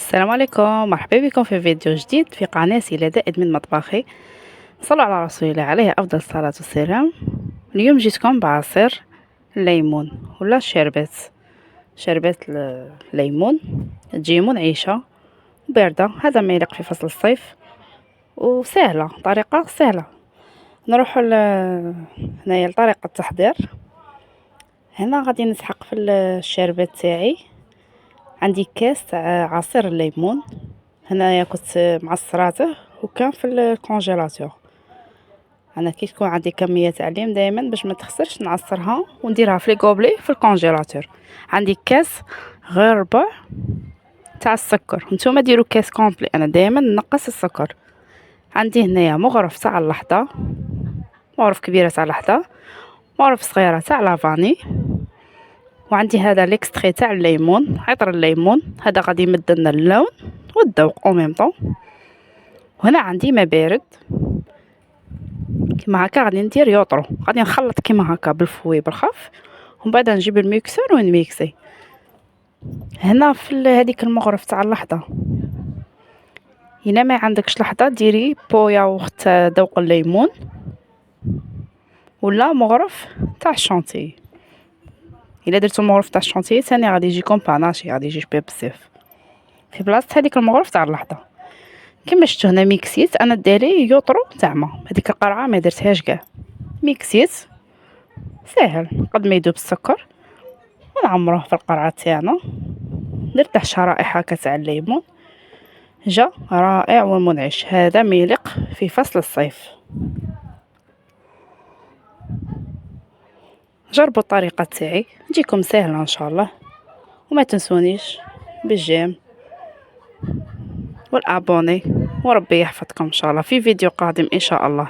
السلام عليكم، مرحبا بكم في فيديو جديد في قناتي لذائذ من مطبخي. صلوا على رسول الله عليه افضل الصلاه والسلام. اليوم جيتكم بعصير الليمون ولا شربات الليمون. تجي منعشه وبارده، هذا ما يليق في فصل الصيف وسهله، طريقه سهله. نروحوا هنايا لطريقه التحضير. هنا غادي نسحق في الشربات تاعي. عندي كاس تاع عصير الليمون، هنايا كنت معصراته وكان في الكونجيلاتور. انا كي تكون عندي كميه تاع ليم دائما باش ما تخسرش نعصرها ونديرها في لي غوبلي في الكونجيلاتور. عندي كاس غير ربع تاع السكر، نتوما ديروا كاس كومبلي، انا دائما نقص السكر. عندي هنايا مغرف تاع اللحظه، مغرف كبيره تاع اللحظه، مغرف صغيره تاع لافاني، وعندي هذا ليكستري تاع الليمون، عطر الليمون، هذا غادي يمد لنا اللون والذوق او ميم طون. وهنا عندي ما بارد كيما هكا، غادي ندير يوطرو، غادي نخلط كيما هكا بالفوي بالخف، ومن بعد نجيب الميكسور ونميكسي. هنا في هذيك المغرف تاع اللحظه، الا ما عندكش لحظه ديري بويا وقت ذوق الليمون ولا مغرف تاع الشونتي. الا درتو مغرف تاع الشونتي ثاني غادي يجيكم باناشي، غادي يجي شباب بزاف في بلاصه هذيك المغرف تاع اللحظه. كما شفتوا هنا ميكسيت، انا داري يوطرو زعما هذيك القرعه ما درتهاش كاع، ميكسيت ساهل قد ما يذوب السكر ونعمروه في القرعه تاعنا. درت شرائح هكا تاع الليمون، جا رائع ومنعش، هذا ما يليق في فصل الصيف. جربوا الطريقه تاعي، تجيكم سهله ان شاء الله. وما تنسونيش بالجيم والابوني، وربي يحفظكم ان شاء الله في فيديو قادم ان شاء الله.